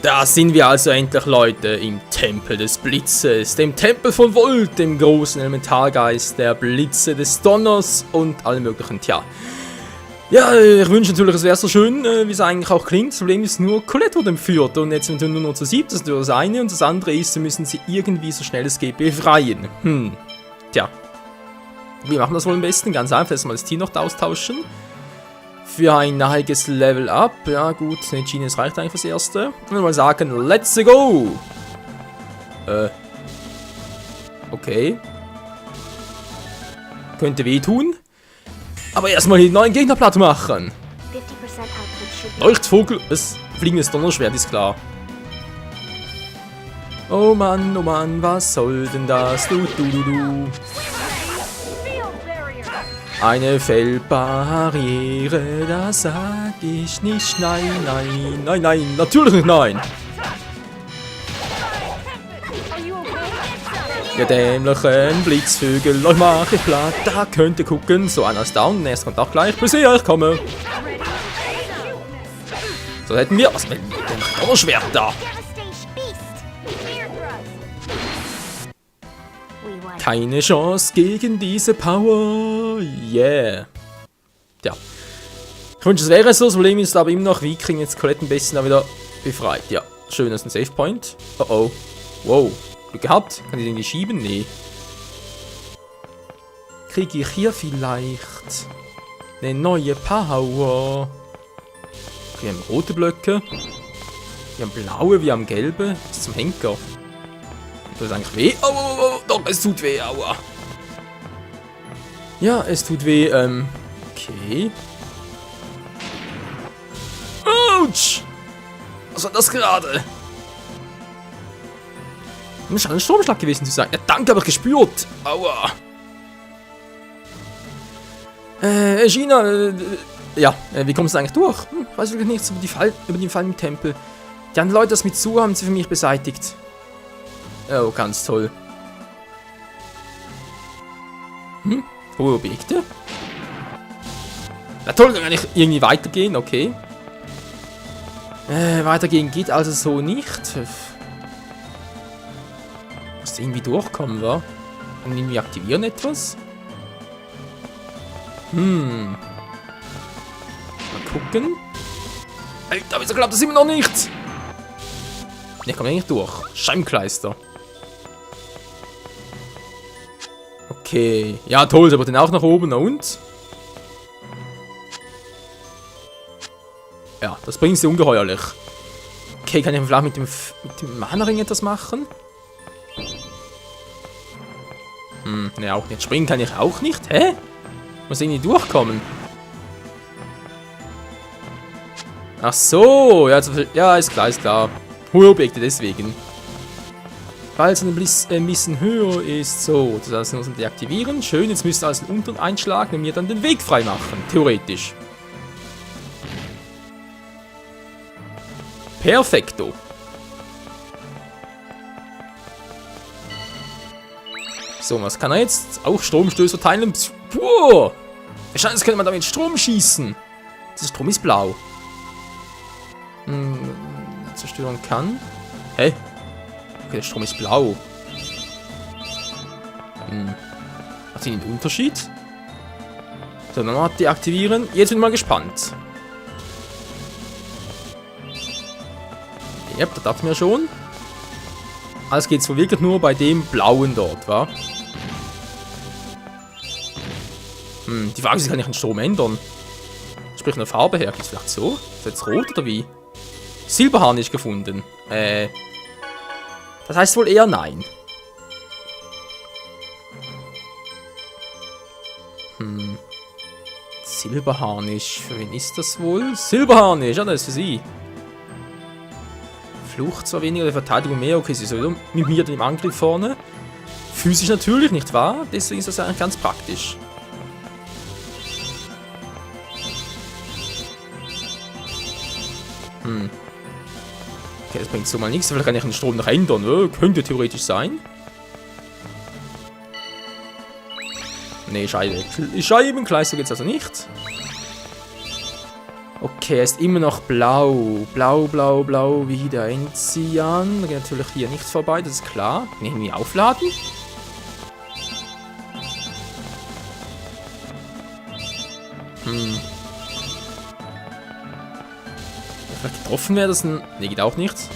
Da sind wir also endlich, Leute, im Tempel des Blitzes, dem Tempel von Volt, dem großen Elementargeist, der Blitze des Donners und allem möglichen. Tja. Ja, ich wünsche natürlich, es wäre so schön, wie es eigentlich auch klingt. Das Problem ist nur, Colette wurde entführt und jetzt sind wir nur noch zu siebt, das ist das eine. Und das andere ist, sie müssen sie irgendwie so schnell es geht befreien. Tja. Wie machen wir das wohl am besten? Ganz einfach, erstmal das Team noch austauschen. Für ein nahiges Level Up. Ja gut, eine Genius reicht eigentlich fürs Erste. Und mal sagen, let's go! Okay. Könnte wehtun. Aber erstmal die neuen Gegner platt machen. Leuchtvogel, das fliegendes Donnerschwert ist klar. Oh Mann, was soll denn das? Du. Eine Feldbarriere, da sag ich nicht nein, natürlich nicht nein. Ihr dämlichen Blitzvögel, euch mach ich platt, da könnt ihr gucken. So, einer ist down, erst kommt auch gleich, bis ich komme. So, hätten wir was mit dem Donnerschwert da. Keine Chance gegen diese Power. Yeah. Ja. Ich wünsche, es wäre so. Das Problem ist aber immer noch, wie kriegen jetzt Colette am besten da wieder befreit. Ja, schön, das ist ein Save Point. Oh. Wow. Glück gehabt. Kann ich den nicht schieben? Nee. Kriege ich hier vielleicht eine neue Power? Wir haben rote Blöcke. Wir haben blaue, wir haben gelbe. Das ist zum Henker. Das ist eigentlich weh. Oh, doch, es tut weh, aua. Ja, es tut weh, okay. Autsch! Was war das gerade? Das scheint ein Stromschlag gewesen zu sein. Ja, danke, habe ich gespürt. Aua. Gina, ja, wie kommst du eigentlich durch? Weiß wirklich nichts über den Fall im Tempel. Die anderen Leute, das mit Su haben sie für mich beseitigt. Oh, ganz toll. Hohe Objekte? Na toll, dann kann ich irgendwie weitergehen, okay. Weitergehen geht also so nicht. Muss irgendwie durchkommen, wa? Kann irgendwie aktivieren etwas? Mal gucken. Alter, wieso klappt das immer noch nicht? Ne, komm eigentlich durch. Scheibenkleister. Okay. Ja, toll, aber den auch nach oben. Und? Ja, das bringt sie ungeheuerlich. Okay, kann ich vielleicht mit dem Mana-Ring etwas machen? Ne, auch nicht. Springen kann ich auch nicht. Hä? Muss irgendwie durchkommen. Ach so. Ja, ist klar, Hohe Objekte deswegen. Weil es ein bisschen höher ist. So, das müssen wir deaktivieren. Schön, jetzt müsste alles unten einschlagen und mir dann den Weg frei machen. Theoretisch. Perfekto. So, was kann er jetzt? Auch Stromstößer teilen. Puh! Wahrscheinlich könnte man damit Strom schießen. Der Strom ist blau. Zerstören kann. Hä? Okay, der Strom ist blau. Hat sie einen Unterschied? So, nochmal deaktivieren. Jetzt bin ich mal gespannt. Ja, das dachten wir schon. Alles geht so wirklich nur bei dem blauen dort, wa? Die Frage ist, kann ich den Strom ändern? Sprich eine Farbe her. Geht es vielleicht so? Ist jetzt rot oder wie? Silberhahn ist gefunden. Das heißt wohl eher nein. Silberharnisch. Für wen ist das wohl? Silberharnisch, ja, das ist für sie. Flucht zwar weniger, der Verteidigung mehr. Okay, sie ist sowieso mit mir dann im Angriff vorne. Physisch natürlich, nicht wahr? Deswegen ist das eigentlich ganz praktisch. Okay, das bringt so mal nichts. Vielleicht kann ich den Strom noch ändern. Könnte theoretisch sein. Nee, Scheibenkleister geht es also nicht. Okay. Okay, er ist immer noch blau. Blau, blau, blau wie der Enzian. Da geht natürlich hier nichts vorbei, das ist klar. Kann ich irgendwie aufladen? Vielleicht getroffen wäre das ein... Ne, geht auch nichts.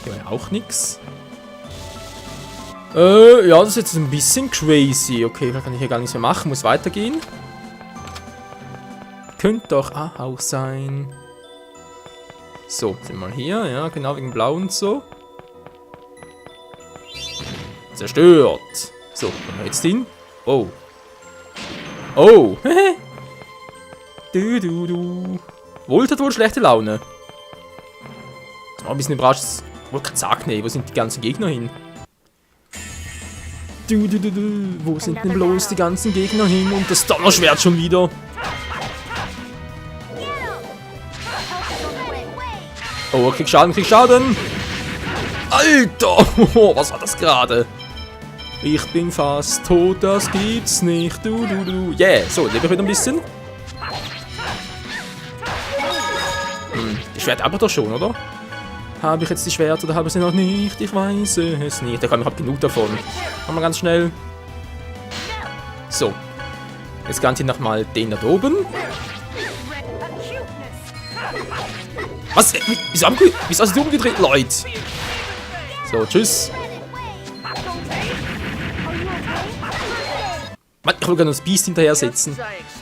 Hier war auch nichts. Ja, das ist jetzt ein bisschen crazy. Okay, vielleicht kann ich hier gar nichts mehr machen. Muss weitergehen. Könnte doch auch sein. So, sind wir mal hier. Ja, genau, wegen Blau und so. Zerstört. So, können wir jetzt hin. Oh. Oh. Du. Volt hat wohl schlechte Laune. Ich war ein bisschen überrascht. Ich wollte gerade sagen, nee, wo sind die ganzen Gegner hin? Wo sind denn bloß die ganzen Gegner hin? Und das Donnerschwert schon wieder. Oh, krieg Schaden. Alter! Was war das gerade? Ich bin fast tot, das gibt's nicht. Yeah, so, lebe ich wieder ein bisschen. Die Schwert aber doch schon, oder? Habe ich jetzt die Schwerter oder habe ich sie noch nicht? Ich weiß es nicht. Ich habe genug davon. Machen wir ganz schnell. So. Jetzt ganz hier nochmal den da oben. Was? Wieso hast du umgedreht, Leute? So, tschüss. Mann, ich will gerne das Biest hinterher setzen.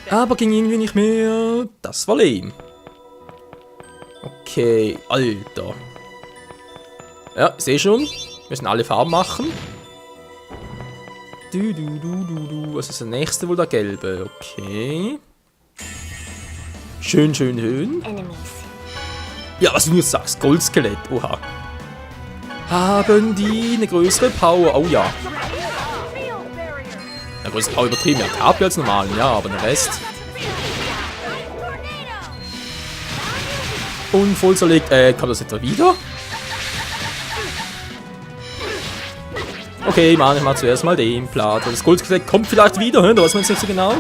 Aber ging irgendwie nicht mehr. Das war lame. Okay, Alter. Ja, ich sehe schon. Wir müssen alle Farben machen. Was ist der nächste wohl, der gelbe? Okay. Schön. Ja, was du nur sagst. Goldskelett. Oha. Haben die eine größere Power? Oh ja. Eine größere Power übertrieben. Ja, KP als normal. Ja, aber der Rest. Und voll zerlegt. Kommt das etwa wieder? Okay, Mann, ich mach zuerst mal den Plato. Das Goldskelett kommt vielleicht wieder, da weiß man jetzt nicht so genau.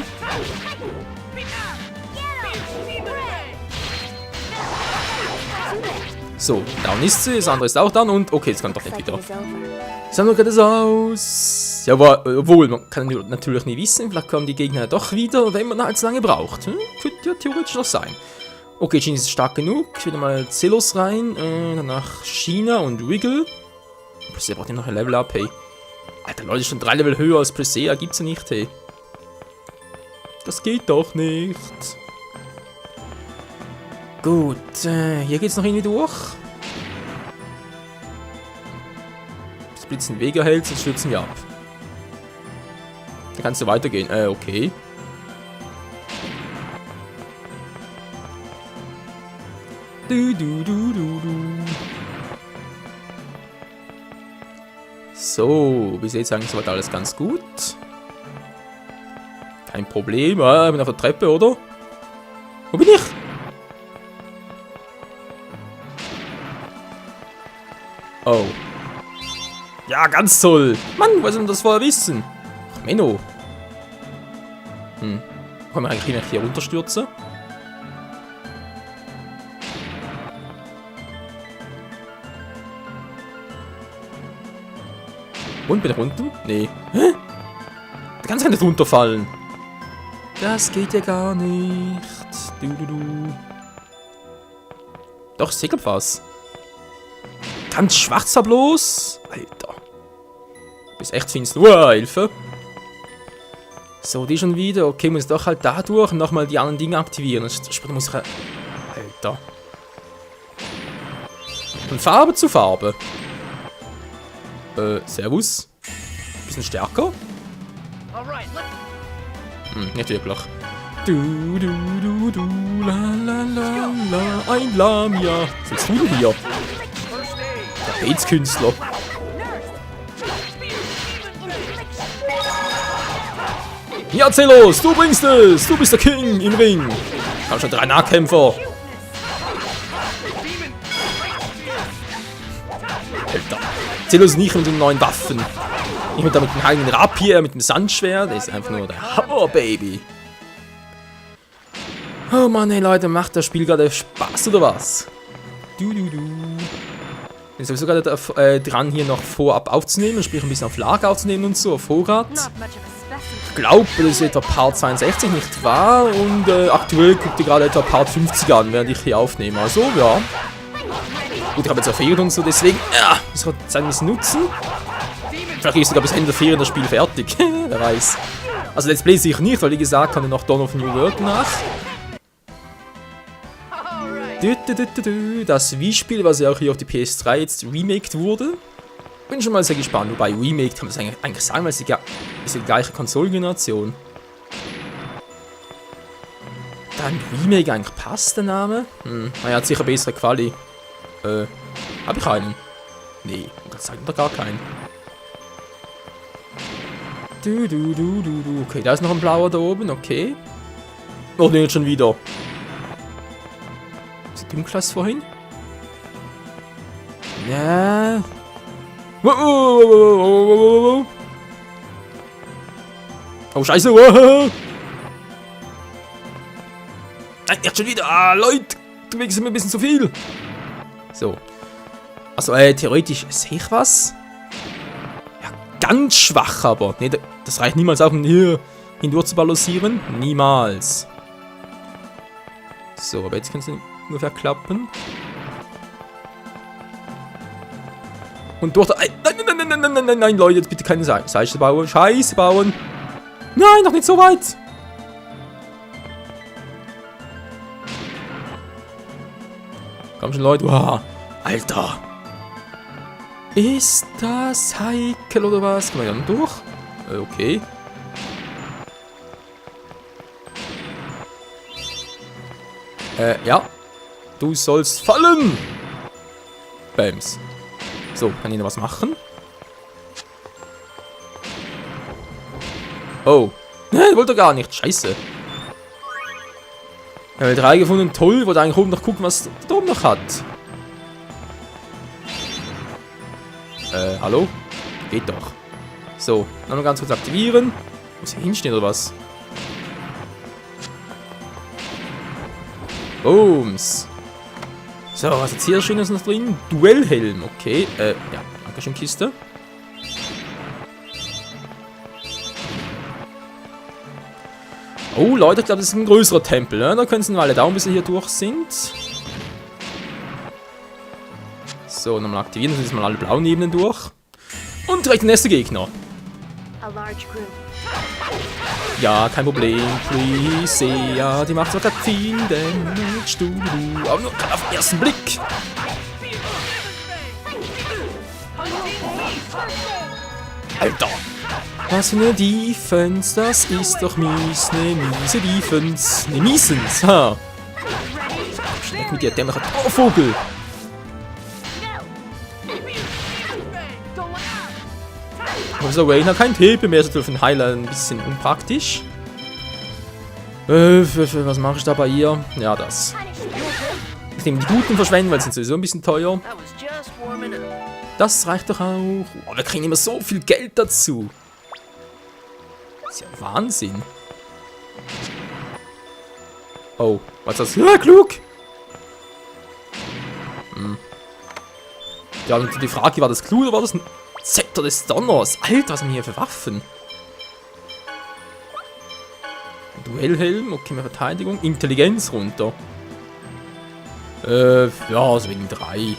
So, down ist sie, das andere ist auch down und okay, jetzt kommt doch nicht wieder. Sag geht es aus. Ja, obwohl, man kann natürlich nie wissen, vielleicht kommen die Gegner doch wieder, wenn man halt so lange braucht. Könnte ja theoretisch noch sein. Okay, Genie ist stark genug. Wieder mal Zelos rein, danach China und Wiggle. Presea braucht ja noch ein Level Up, hey. Alter, Leute, schon 3 Level höher als Presea gibt's ja nicht, hey. Das geht doch nicht. Gut, hier geht's noch irgendwie durch. Bis Blitz den Weg erhält, sonst stürzen wir ab. Da kannst du weitergehen. Okay. So, bis jetzt eigentlich soweit alles ganz gut. Kein Problem. Ich bin auf der Treppe, oder? Wo bin ich? Oh. Ja, ganz toll. Mann, woher soll man das vorher wissen? Ach, Menno. Kann man eigentlich hier runterstürzen? Und bin ich unten? Nee. Hä? Da kannst du nicht runterfallen. Das geht ja gar nicht. Doch, ich sehe was. Ganz schwarzer bloß. Alter. Du bist echt finster. Hilfe. So, die schon wieder. Okay, muss ich doch halt da durch und nochmal die anderen Dinge aktivieren. Später muss ich... Alter. Von Farbe zu Farbe. Servus. Bisschen stärker. Nicht wirklich. Ein Lamia. Was willst du denn hier? Der Bates-Künstler. Ja, Zelos, du bringst es. Du bist der King im Ring. Komm schon, 3 Nahkämpfer. Alter. Zelos nicht mit den neuen Waffen. Nicht mit dem heiligen Rapier, mit dem Sandschwert. Der ist einfach nur der Hammer, Baby. Oh Mann, ey Leute, macht das Spiel gerade Spaß oder was? Ich bin sowieso gerade dran, hier noch vorab aufzunehmen, sprich ein bisschen auf Lager aufzunehmen und so, auf Vorrat. Ich glaube, das ist etwa Part 62, nicht wahr? Und aktuell guckt ihr gerade etwa Part 50 an, während ich hier aufnehme. Also, ja. Gut, ich habe jetzt auch Ferien und so, deswegen, ja, muss ich Zeit ein bisschen nutzen. Vielleicht ist sogar bis Ende der Ferien das Spiel fertig. Wer weiß. Also, Let's Play sicher nicht, weil wie gesagt, kann ich noch Dawn of New World nach. Das Wii-Spiel, was ja auch hier auf die PS3 jetzt remaked wurde. Bin schon mal sehr gespannt. Wobei remaked kann man das eigentlich sagen, weil es ist die gleiche Konsolengeneration. Dann Remake eigentlich passt der Name. Naja, hat sicher bessere Quali. Hab ich einen? Nee, ich sagen da gar keinen. Okay, da ist noch ein blauer da oben, okay. Oh ne, jetzt schon wieder. Ist dunkler als vorhin? Ja. Oh, scheiße. Nein, jetzt schon wieder. Ah, Leute. Du wächst mir ein bisschen zu viel. So. Also, theoretisch sehe ich was. Ja, ganz schwach aber. Nee, das reicht niemals auch, um hier hindurch zu balancieren. Niemals. So, aber jetzt kann es ungefähr klappen. Und durch... Nein, Leute, jetzt bitte keine Scheiße bauen. Scheiße bauen. Nein, noch nicht so weit. Komm schon, Leute. Wow. Alter. Ist das heikel oder was? Kann man ja dann durch? Okay. Ja. Du sollst fallen. Bams. So, kann ich noch was machen? Oh. Nein, wollte er gar nicht. Scheiße. 3 gefunden. Toll. Wollte eigentlich oben noch gucken, was da oben noch hat. Hallo? Geht doch. So, dann noch ganz kurz aktivieren. Muss hier hinstehen oder was? Booms. So, was ist jetzt hier Schönes noch drin? Duellhelm, okay. Ja, danke schön, Kiste. Oh, Leute, ich glaube, das ist ein größerer Tempel, ne? Da können Sie mal alle Daumen, bis Sie hier durch sind. So, nochmal aktivieren, dann sind mal alle blauen Ebenen durch. Und direkt der nächste Gegner. Ja, kein Problem. Please, ja, die macht sogar viel Damage. Aber nur auf den ersten Blick. Alter. Was für eine Defense, das ist doch mies. Ne miese Defense. Ne miesens, ha. Schneck mit dir, dämmerer Vogel. Professor Wayne hat kein TP mehr, so für den Heiler ein bisschen unpraktisch. Was mache ich da bei ihr? Ja, das. Ich nehme die Guten verschwenden, weil sie sind sowieso ein bisschen teuer. Das reicht doch auch. Oh, wir kriegen immer so viel Geld dazu. Das ist ja Wahnsinn. Oh, was ist das? Ja, klug! Ja, und die Frage, war das klug oder war das ein Zepter des Donners? Alter, was haben wir hier für Waffen? Duellhelm, okay, mehr Verteidigung. Intelligenz runter. Ja, also wegen 3.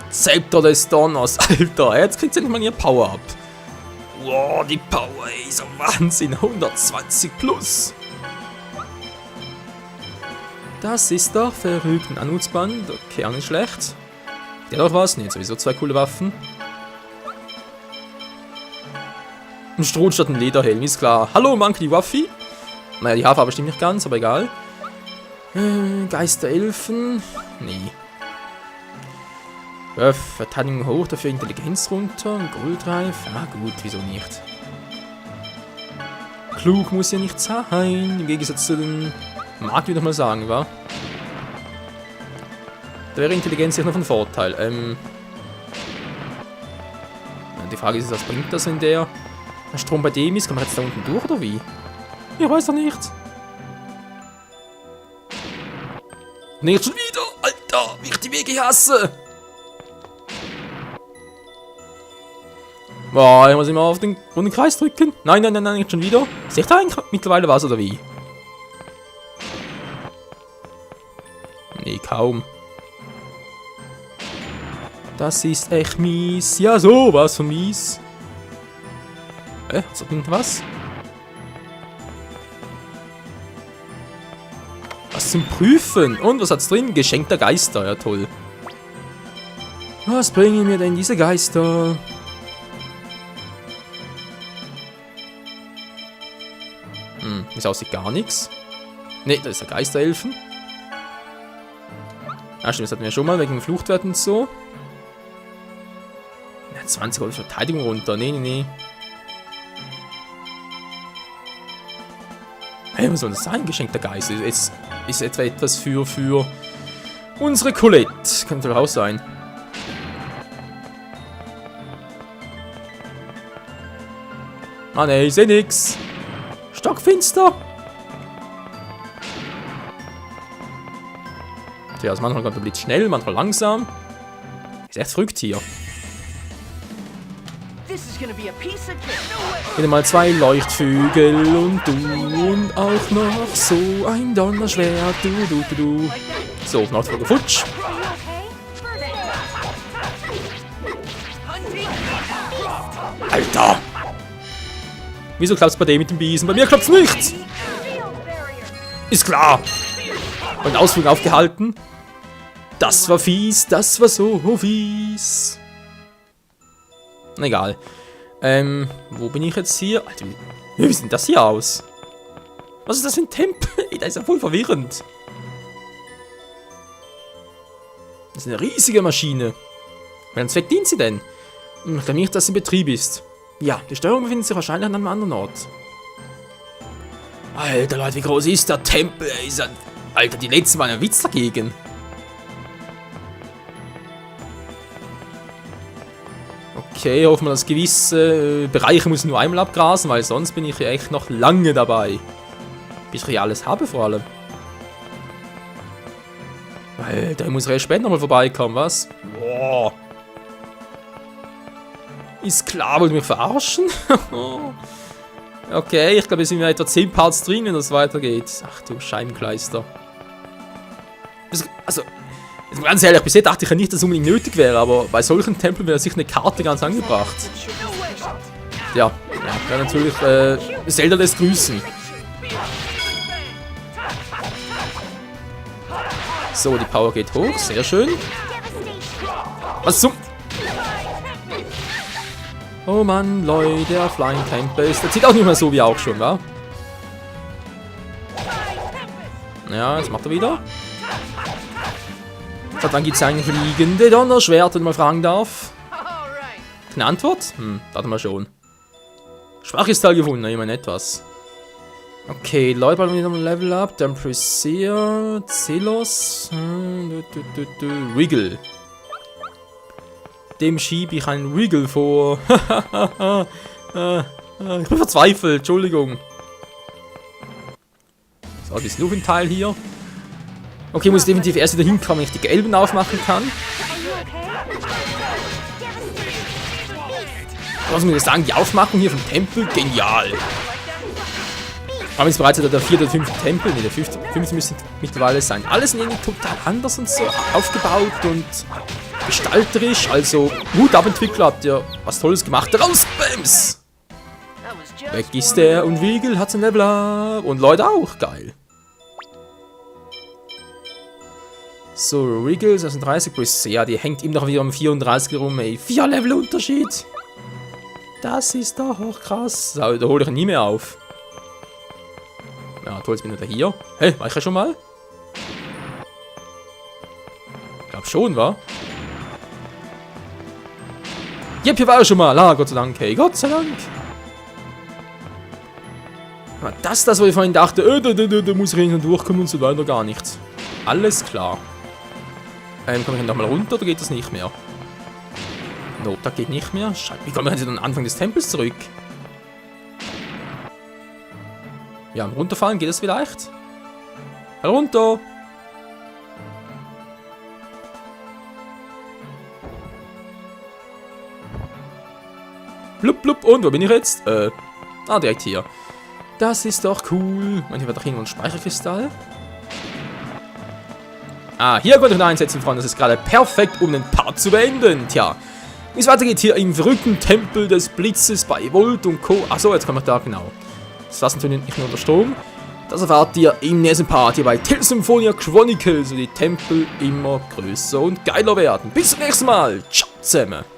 Zepter des Donners, Alter, jetzt kriegt sie nicht mal ihr Power-Up. Wow, die Power, ey, so Wahnsinn, 120 plus. Das ist doch verrückt. Ein Anmutsband, okay, auch nicht schlecht. Der noch was? Ne, sowieso 2 coole Waffen. Ein Stroh statt ein Lederhelm, ist klar. Hallo, Monkey Waffi. Naja, die Haarfarbe stimmt nicht ganz, aber egal. Geisterelfen. Nee. Verteidigung hoch, dafür Intelligenz runter. Goldreif. Ja gut, wieso nicht? Klug muss ja nicht sein. Im Gegensatz zu den... Mag ich noch mal sagen, wa? Da wäre Intelligenz ja noch ein Vorteil. Die Frage ist, was bringt das, wenn der Strom bei dem ist? Kann man jetzt da unten durch oder wie? Ich weiß doch nicht. Nicht schon wieder! Alter, wie ich die Wege hasse! Boah, ich muss immer auf den runden Kreis drücken. Nein, nein, nein, nein, nicht schon wieder. Seht ihr eigentlich mittlerweile was oder wie? Nee, kaum. Das ist echt mies. Ja, sowas von mies. Hat's noch irgendwas? Was zum Prüfen? Und was hat's drin? Geschenkter Geister. Ja, toll. Was bringen mir denn diese Geister? Wie es aussieht, gar nichts. Ne, da ist der Geisterelfen. Ah, stimmt, das hatten wir schon mal wegen dem Fluchtwert und so. Ja, 20 Euro Verteidigung runter. Nee, nee, nee. Hey, was soll das sein? Geschenkter Geist. Jetzt ist etwa etwas für unsere Colette. Könnte doch auch sein. Ah ne, ich seh nix. Stockfinster. Tja, also manchmal kommt der Blitz schnell, manchmal langsam. Ist echt verrückt hier. Wieder mal 2 Leuchtvögel und du und auch noch so ein Donnerschwert. Du. So, Nordvogel futsch. Alter! Wieso klappt's bei dem mit dem Biesen? Bei mir klappt's nicht! Ist klar! Und Ausflug aufgehalten. Das war fies, das war so fies. Egal. Wo bin ich jetzt hier? Alter, wie sieht das hier aus? Was ist das für ein Tempel? Das ist ja voll verwirrend. Das ist eine riesige Maschine. Welchen Zweck dient sie denn? Ich glaube nicht, dass sie in Betrieb ist. Ja, die Steuerung befindet sich wahrscheinlich an einem anderen Ort. Alter Leute, wie groß ist der Tempel? Alter, die letzten waren ein Witz dagegen. Okay, hoffen wir, dass gewisse Bereiche muss ich nur einmal abgrasen, weil sonst bin ich ja echt noch lange dabei. Bis ich hier alles habe vor allem. Alter, ich muss recht spät nochmal vorbeikommen, was? Boah. Ist klar, wollt ihr mich verarschen? Okay, ich glaube, es sind ja etwa 10 Parts drin, wenn das weitergeht. Ach du Scheibenkleister. Also, ganz ehrlich, bisher dachte ich ja nicht, dass es unbedingt nötig wäre, aber bei solchen Tempeln wäre sich eine Karte ganz angebracht. Ja, wäre natürlich Zelda lässt grüßen. So, die Power geht hoch, sehr schön. Was zum... Oh Mann, Leute, der Flying Tempest. Der zieht auch nicht mehr so wie auch schon, wa? Ja, jetzt macht er wieder. So, dann gibt es ein fliegende Donnerschwert, wenn man fragen darf. Eine Antwort? Warte mal schon. Schwachkristall gefunden, immerhin etwas. Okay, Leute, bald wieder mal Level up. Dann Pressier, Zelos, Wiggle. Dem schiebe ich einen Wiggle vor. Ich bin verzweifelt, Entschuldigung. So, das Luftteil hier. Okay, muss definitiv erst wieder hinkommen, wenn ich die gelben aufmachen kann. Was muss ich sagen, die Aufmachung hier vom Tempel, genial. Wir haben jetzt bereits der 4. oder 5. Tempel, ne, der 5. müsste mittlerweile sein. Alles in irgendwie total anders und so aufgebaut und gestalterisch. Also, Hut ab, Entwickler, habt ihr was Tolles gemacht. Raus, Bams! Weg ist der und Wiggle hat sein Level up. Und Leute auch, geil. So, Wiggle 36 plus, ja, die hängt ihm noch wieder am 34 rum, ey. 4 Level Unterschied. Das ist doch auch krass. So, da hole ich ihn nie mehr auf. Ja, toll, jetzt bin ich wieder hier. Hey, war ich ja schon mal? Ich glaube schon, wa? Jep, hier war er schon mal. Ah, Gott sei Dank, hey, Gott sei Dank. Aber das ist das, was ich vorhin dachte. Da muss ich hinten durchkommen und so weiter, gar nichts. Alles klar. Komme ich nochmal runter oder geht das nicht mehr? No, das geht nicht mehr. Scheiße, wie kommen wir jetzt an den Anfang des Tempels zurück? Ja, runterfallen geht das vielleicht? Herunter! Blub, blub. Und wo bin ich jetzt? Direkt hier. Das ist doch cool. Und hier war doch irgendwo ein Speicherkristall. Hier konnte ich noch einsetzen, Freunde. Das ist gerade perfekt, um den Part zu beenden. Tja. Wie es weitergeht hier im verrückten Tempel des Blitzes bei Volt und Co. Achso, jetzt kommen wir da, genau. Das lassen wir nicht nur unter Strom. Das erfahrt ihr im nächsten Part hier bei Tales Symphonia Chronicles, wo die Tempel immer größer und geiler werden. Bis zum nächsten Mal. Ciao zusammen.